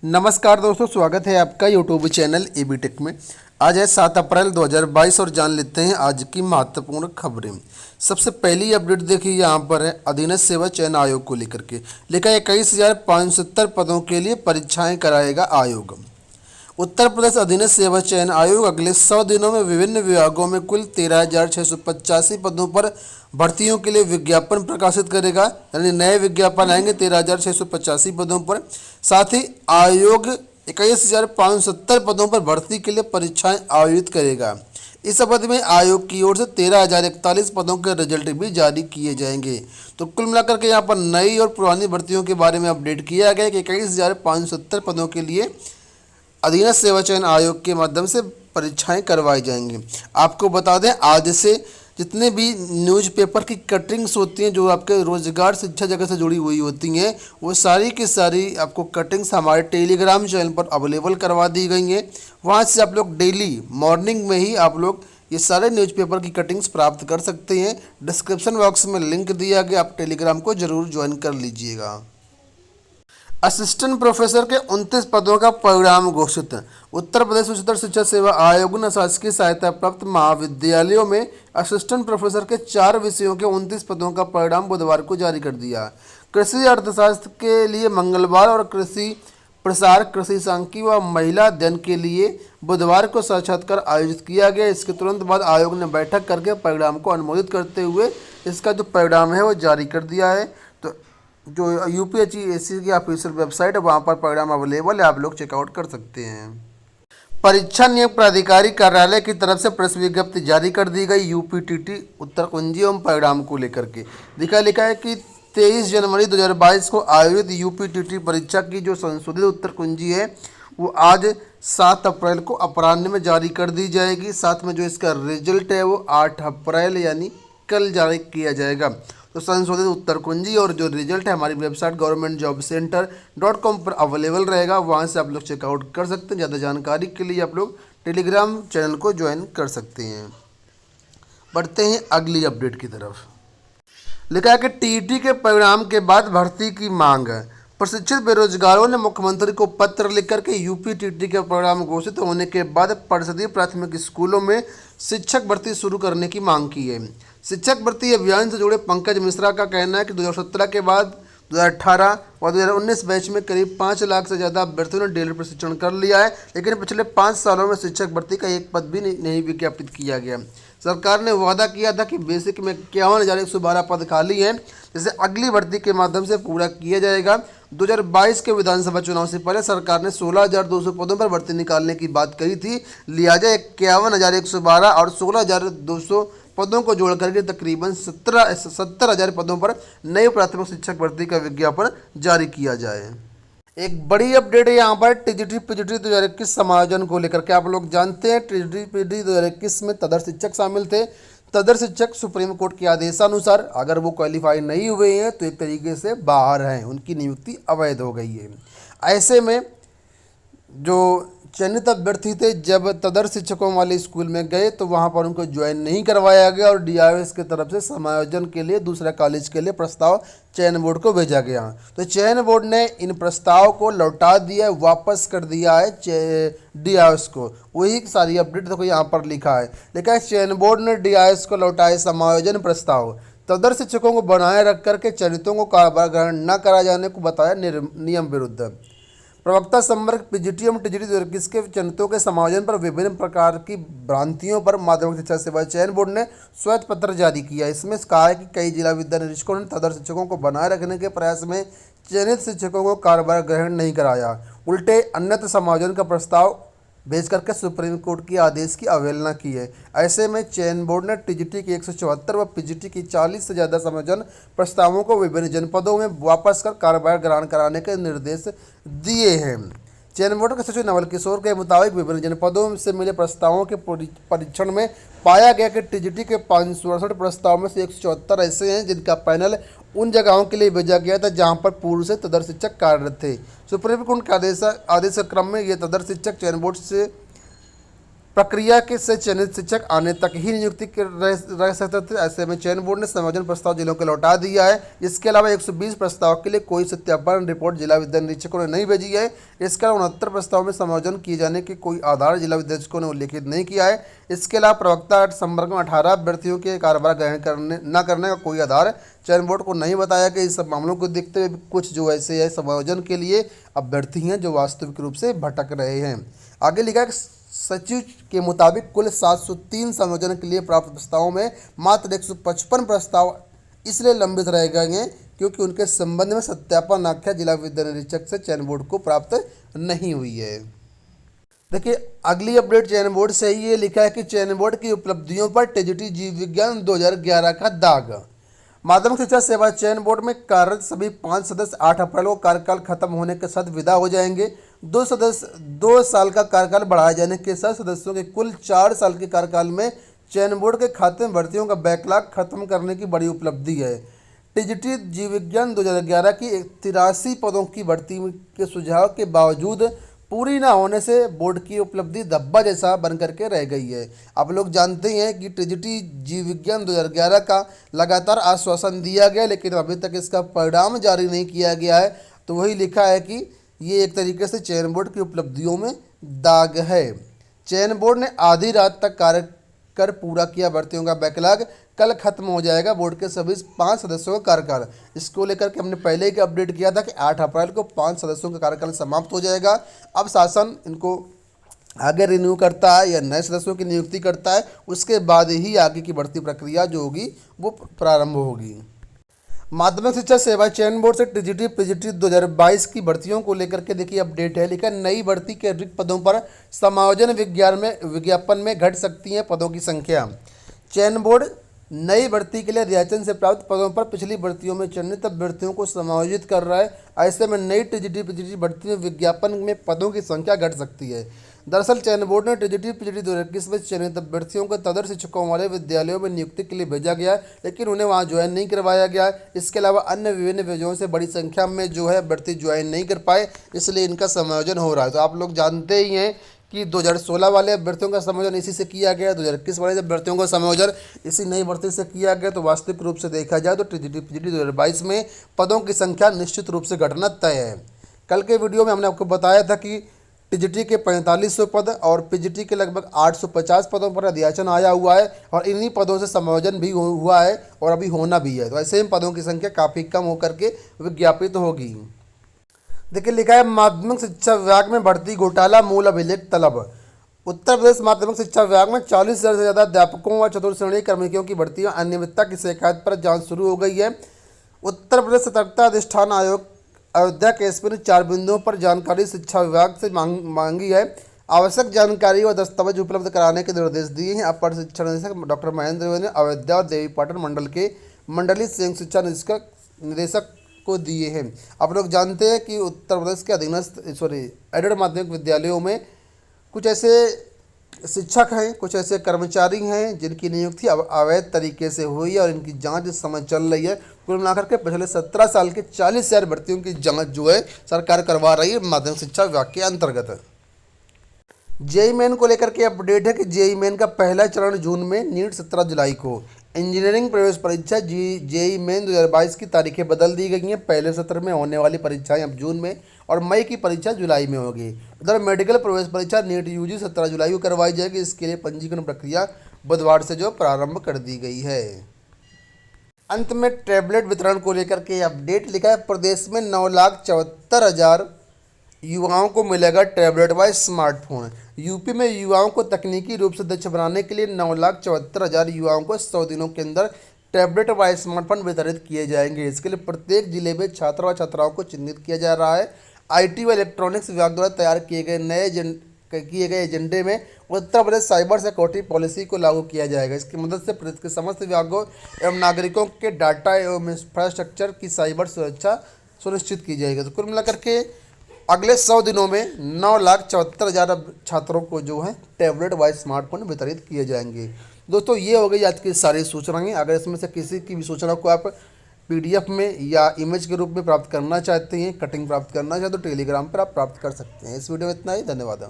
नमस्कार दोस्तों, स्वागत है आपका यूट्यूब चैनल एबी टेक में। आज है 7 अप्रैल 2022 और जान लेते हैं आज की महत्वपूर्ण खबरें। सबसे पहली अपडेट देखिए, यहाँ पर है अधीनस्थ सेवा चयन आयोग को लेकर के लिखा है 21,570 पदों के लिए परीक्षाएं कराएगा आयोग। उत्तर प्रदेश अधीनस्थ सेवा चयन आयोग अगले 100 दिनों में विभिन्न विभागों में कुल 13,685 पदों पर भर्तियों के लिए विज्ञापन प्रकाशित करेगा। यानी नए विज्ञापन आएंगे 13,685 पदों पर। साथ ही आयोग 21,570 पदों पर भर्ती के लिए परीक्षाएं आयोजित करेगा। इस अवधि में आयोग की ओर से 13,041 पदों के रिजल्ट भी जारी किए जाएंगे। तो कुल मिलाकर के यहाँ पर नई और पुरानी भर्तियों के बारे में अपडेट किया गया कि 21,570 पदों के लिए अधीनस्थ सेवा चयन आयोग के माध्यम से परीक्षाएं करवाई जाएंगी। आपको बता दें, आज से जितने भी न्यूज़पेपर की कटिंग्स होती हैं जो आपके रोजगार शिक्षा जगह से जुड़ी हुई होती हैं, वो सारी की सारी आपको कटिंग्स हमारे टेलीग्राम चैनल पर अवेलेबल करवा दी गई हैं। वहाँ से आप लोग डेली मॉर्निंग में ही आप लोग ये सारे न्यूज़पेपर की कटिंग्स प्राप्त कर सकते हैं। डिस्क्रिप्शन बॉक्स में लिंक दिया गया, आप टेलीग्राम को ज़रूर ज्वाइन कर लीजिएगा। असिस्टेंट प्रोफेसर के 29 पदों का परिणाम घोषित। उत्तर प्रदेश उच्चतर शिक्षा सेवा आयोग ने शासकीय सहायता प्राप्त महाविद्यालयों में असिस्टेंट प्रोफेसर के 4 विषयों के 29 पदों का परिणाम बुधवार को जारी कर दिया। कृषि अर्थशास्त्र के लिए मंगलवार और कृषि प्रसार, कृषि सांख्यिकी व महिला अध्ययन के लिए बुधवार को साक्षात्कार आयोजित किया गया। इसके तुरंत बाद आयोग ने बैठक करके परिणाम को अनुमोदित करते हुए इसका जो परिणाम है वो जारी कर दिया है। तो जो यूपीएससी की ऑफिशियल वेबसाइट है वहाँ पर परिणाम अवेलेबल है, आप लोग चेकआउट कर सकते हैं। परीक्षा नियम प्राधिकारी कार्यालय की तरफ से प्रेस विज्ञप्ति जारी कर दी गई। यूपीटीटी उत्तर कुंजी एवं परिणाम को लेकर के लिखा है कि 23 जनवरी 2022 को आयोजित यूपीटीटी परीक्षा की जो संशोधित उत्तर कुंजी है वो आज 7 अप्रैल को अपराह्न में जारी कर दी जाएगी। साथ में जो इसका रिजल्ट है वो 8 अप्रैल यानी कल जारी किया जाएगा। तो संशोधित उत्तर कुंजी और जो रिजल्ट है हमारी वेबसाइट governmentjobcenter.com पर अवेलेबल रहेगा, वहाँ से आप लोग चेकआउट कर सकते हैं। ज़्यादा जानकारी के लिए आप लोग टेलीग्राम चैनल को ज्वाइन कर सकते हैं। बढ़ते हैं अगली अपडेट की तरफ। लिखा है कि टीईटी के परिणाम के बाद भर्ती की मांग। प्रशिक्षित बेरोजगारों ने मुख्यमंत्री को पत्र लिखकर के यूपीटीटी के परिणाम घोषित होने के बाद परिषदीय प्राथमिक स्कूलों में शिक्षक भर्ती शुरू करने की मांग की है। शिक्षक भर्ती अभियान से जुड़े पंकज मिश्रा का कहना है कि 2017 के बाद 2018 और 2019 बैच में करीब 5 लाख से ज़्यादा अभ्यर्थियों ने डेली प्रशिक्षण कर लिया है, लेकिन पिछले 5 सालों में शिक्षक भर्ती का एक पद भी नहीं विज्ञापित किया गया। सरकार ने वादा किया था कि बेसिक में 51,112 पद खाली हैं, जिसे अगली भर्ती के माध्यम से पूरा किया जाएगा। 2022 के विधानसभा चुनाव से पहले सरकार ने 16,200 पदों पर भर्ती निकालने की बात कही थी। लिहाजा 51,112 और 16,200 पदों को जोड़ करके तकरीबन 70,000 पदों पर नई प्राथमिक शिक्षक भर्ती का विज्ञापन जारी किया जाए। एक बड़ी अपडेट है यहाँ पर टीजीटी पीजीटी 2021 समायोजन को लेकर के। आप लोग जानते हैं टीजीटी पीजीटी 2021 में तदर शिक्षक शामिल थे। तदर शिक्षक सुप्रीम कोर्ट के आदेशानुसार अगर वो क्वालिफाई नहीं हुए हैं तो एक तरीके से बाहर हैं, उनकी नियुक्ति अवैध हो गई है। ऐसे में जो चयनित अभ्यर्थी थे जब तदर शिक्षकों वाले स्कूल में गए तो वहां पर उनको ज्वाइन नहीं करवाया गया और डीआरएस की तरफ से समायोजन के लिए दूसरा कॉलेज के लिए प्रस्ताव चयन बोर्ड को भेजा गया। तो चयन बोर्ड ने इन प्रस्ताव को लौटा दिया, वापस कर दिया है डीआरएस को। वही सारी अपडेट देखो यहाँ पर लिखा है चयन बोर्ड ने डीआरएस को लौटाए समायोजन प्रस्ताव। तदर शिक्षकों को बनाए रख करके चयनितों को कारोबार ग्रहण न कराए जाने को बताया नियम विरुद्ध। प्रवक्ता संवर्ग पीजीटी एवं टीजीटी 2021 के चयनितों के समायोजन पर विभिन्न प्रकार की भ्रांतियों पर माध्यमिक शिक्षा सेवा चयन बोर्ड ने श्वेत पत्र जारी किया। इसमें कहा है कि कई जिला विद्या निरीक्षकों ने तदर शिक्षकों को बनाए रखने के प्रयास में चयनित शिक्षकों को कार्यभार ग्रहण नहीं कराया, उल्टे अन्यत्र समायोजन का प्रस्ताव भेज करके सुप्रीम कोर्ट के आदेश की अवहेलना की है। ऐसे में चयन बोर्ड ने टीजीटी की 174 व पीजीटी की 40 से ज़्यादा समायोजन प्रस्तावों को विभिन्न जनपदों में वापस कर कार्यभार ग्रहण कराने के निर्देश दिए हैं। चयन बोर्ड के सचिव नवल किशोर के मुताबिक विभिन्न जनपदों से मिले प्रस्तावों के परीक्षण में पाया गया कि टीजीटी के 568 प्रस्ताव में से 174 ऐसे हैं जिनका पैनल उन जगहों के लिए भेजा गया था जहां पर पूर्व से तदर शिक्षक कार्यरत थे। सुप्रीम कोर्ट के आदेश क्रम में ये तदर शिक्षक चयन बोर्ड से प्रक्रिया के से चयनित शिक्षक आने तक ही नियुक्ति रह सकते थे। ऐसे में चयन बोर्ड ने समायोजन प्रस्ताव जिलों को लौटा दिया है। इसके अलावा 120 प्रस्ताव के लिए कोई सत्यापन रिपोर्ट जिला विद्या निरीक्षकों ने नहीं भेजी है। इसके अलावा 69 प्रस्ताव में समायोजन किए जाने के कोई आधार जिला विद्या निरीक्षकों ने उल्लेखित नहीं किया है। इसके अलावा प्रवक्ता संवर्ग में 18 अभ्यर्थियों के कार्यभार ग्रहण न करने का कोई आधार चयन बोर्ड को नहीं बताया कि इस सब मामलों को देखते हुए कुछ जो ऐसे है समायोजन के लिए अभ्यर्थी हैं जो वास्तविक रूप से भटक रहे हैं। आगे लिखा है सचिव के मुताबिक कुल 703 समायोजन के लिए प्राप्त प्रस्तावों में मात्र 155 प्रस्ताव इसलिए लंबित रह गए हैं क्योंकि उनके संबंध में सत्यापन आख्या जिला विद्या निरीक्षक से चयन बोर्ड को प्राप्त नहीं हुई है। देखिए अगली अपडेट चयन बोर्ड से ही ये लिखा है कि चयन बोर्ड की उपलब्धियों पर टीजीटी जीव विज्ञान 2011 का दाग। माध्यमिक शिक्षा सेवा चयन बोर्ड में कार्यरत सभी 5 सदस्य 8 अप्रैल को कार्यकाल खत्म होने के साथ विदा हो जाएंगे। 2 साल का कार्यकाल बढ़ाए जाने के साथ सदस्यों के कुल 4 साल के कार्यकाल में चयन बोर्ड के खाते में भर्तियों का बैकलॉग खत्म करने की बड़ी उपलब्धि है। टीजीटी जीव विज्ञान 2011 की 83 पदों की भर्ती के सुझाव के बावजूद पूरी ना होने से बोर्ड की उपलब्धि धब्बा जैसा बन करके रह गई है। आप लोग जानते हैं कि टीजीटी जीव विज्ञान 2011 का लगातार आश्वासन दिया गया लेकिन अभी तक इसका परिणाम जारी नहीं किया गया है। तो वही लिखा है कि ये एक तरीके से चयन बोर्ड की उपलब्धियों में दाग है। चयन बोर्ड ने आधी रात तक कार्य कर पूरा किया भर्तियों का बैकलॉग। कल खत्म हो जाएगा बोर्ड के सभी 5 सदस्यों का कार्यकाल। इसको लेकर के हमने पहले ही अपडेट किया था कि 8 अप्रैल को 5 सदस्यों का कार्यकाल समाप्त हो जाएगा। अब शासन इनको आगे रिन्यू करता है या नए सदस्यों की नियुक्ति करता है, उसके बाद ही आगे की भर्ती प्रक्रिया जो होगी वो प्रारंभ होगी। माध्यमिक शिक्षा सेवा चयन बोर्ड से टीजीटी पीजीटी 2022 की भर्तियों को लेकर के देखिए अपडेट है। लिखा नई भर्ती के रिक्त पदों पर समायोजन विज्ञापन में घट सकती है पदों की संख्या। चयन बोर्ड नई भर्ती के लिए रियायतन से प्राप्त पदों पर पिछली भर्तियों में चयनित अभ्यर्थियों को समायोजित कर रहा है। ऐसे में नई टीजीटी पीजीटी भर्ती में विज्ञापन में पदों की संख्या घट सकती है। दरअसल चयन बोर्ड ने टीजीटी पीजीटी 2021 में चयनित अभ्यर्थियों को तदर शिक्षकों वाले विद्यालयों में नियुक्ति के लिए भेजा गया है लेकिन उन्हें वहां ज्वाइन नहीं करवाया गया है। इसके अलावा अन्य विभिन्न वजहों से बड़ी संख्या में जो है अभ्यर्थी ज्वाइन नहीं कर पाए, इसलिए इनका समायोजन हो रहा है। तो आप लोग जानते ही हैं कि 2016 वाले अभ्यर्थियों का समायोजन इसी से किया गया, 2021 वाले अभ्यर्थियों का समायोजन इसी नई भर्ती से किया गया। तो वास्तविक रूप से देखा जाए तो टीजीटी पीजीटी 2022 में पदों की संख्या निश्चित रूप से घटना तय है। कल के वीडियो में हमने आपको बताया था कि टीजीटी के 4500 पद और पीजीटी के लगभग 850 पदों पर अध्याचन आया हुआ है और इन्हीं पदों से समायोजन भी हुआ है और अभी होना भी है। तो ऐसे ही पदों की संख्या काफ़ी कम होकर के विज्ञापित होगी। देखिए लिखा है माध्यमिक शिक्षा विभाग में भर्ती घोटाला मूल अभिलेख तलब। उत्तर प्रदेश माध्यमिक शिक्षा विभाग में 40,000 से ज़्यादा अध्यापकों व चतुर्श्रेणी कर्मचारियों की भर्ती में अनियमितता की शिकायत पर जांच शुरू हो गई है। उत्तर प्रदेश सतर्कता अधिष्ठान आयोग अयोध्या केस में 4 बिंदुओं पर जानकारी शिक्षा विभाग से मांगी है। आवश्यक जानकारी व दस्तावेज उपलब्ध कराने के निर्देश दिए हैं। अपर शिक्षा निदेशक डॉक्टर महेंद्र ने अयोध्या और देवीपाटन मंडल के मंडलीय संयुक्त शिक्षा निदेशक को दिए हैं। आप लोग जानते हैं कि उत्तर प्रदेश के अधीनस्थ एडेड माध्यमिक विद्यालयों में कुछ ऐसे शिक्षक हैं, कुछ ऐसे कर्मचारी हैं जिनकी नियुक्ति अवैध तरीके से हुई है और इनकी जांच इस समय चल रही है। कुल मिलाकर के पिछले 17 साल के 40,000 भर्तियों की जांच जो है सरकार करवा रही है माध्यमिक शिक्षा विभाग के अंतर्गत। जेईई मेन को लेकर के अपडेट है कि जेईई मेन का पहला चरण जून में, नीट 17 जुलाई को। इंजीनियरिंग प्रवेश परीक्षा जेईई मेन 2022 की तारीखें बदल दी गई हैं। पहले सत्र में होने वाली परीक्षाएं अब जून में और मई की परीक्षा जुलाई में होगी। उधर मेडिकल प्रवेश परीक्षा नीट यूजी 17 जुलाई को करवाई जाएगी। इसके लिए पंजीकरण प्रक्रिया बुधवार से जो प्रारंभ कर दी गई है। अंत में टैबलेट वितरण को लेकर के अपडेट लिखा है प्रदेश में 9,74,000 युवाओं को मिलेगा टैबलेट व स्मार्टफोन। यूपी में युवाओं को तकनीकी रूप से दक्ष बनाने के लिए 9,74,000 युवाओं को 100 दिनों के अंदर टैबलेट व स्मार्टफोन वितरित किए जाएंगे। इसके लिए प्रत्येक जिले में छात्र व छात्राओं को चिन्हित किया जा रहा है। आईटी व इलेक्ट्रॉनिक्स विभाग द्वारा तैयार किए गए एजेंडे में Uttar Pradesh cyber security policy को लागू किया जाएगा। इसकी मदद से प्रदेश के समस्त विभागों एवं नागरिकों के डाटा एवं इंफ्रास्ट्रक्चर की साइबर सुरक्षा सुनिश्चित की जाएगी। तो कुल मिलाकर के अगले 100 दिनों में 9,74,000 छात्रों को जो है टैबलेट व स्मार्टफोन वितरित किए जाएंगे। दोस्तों ये हो गई आज की सारी सूचनाएं। अगर इसमें से किसी की भी सूचना को आप पीडीएफ में या इमेज के रूप में प्राप्त करना चाहते हैं, कटिंग प्राप्त करना चाहते हैं तो टेलीग्राम पर आप प्राप्त कर सकते हैं। इस वीडियो में इतना ही, धन्यवाद।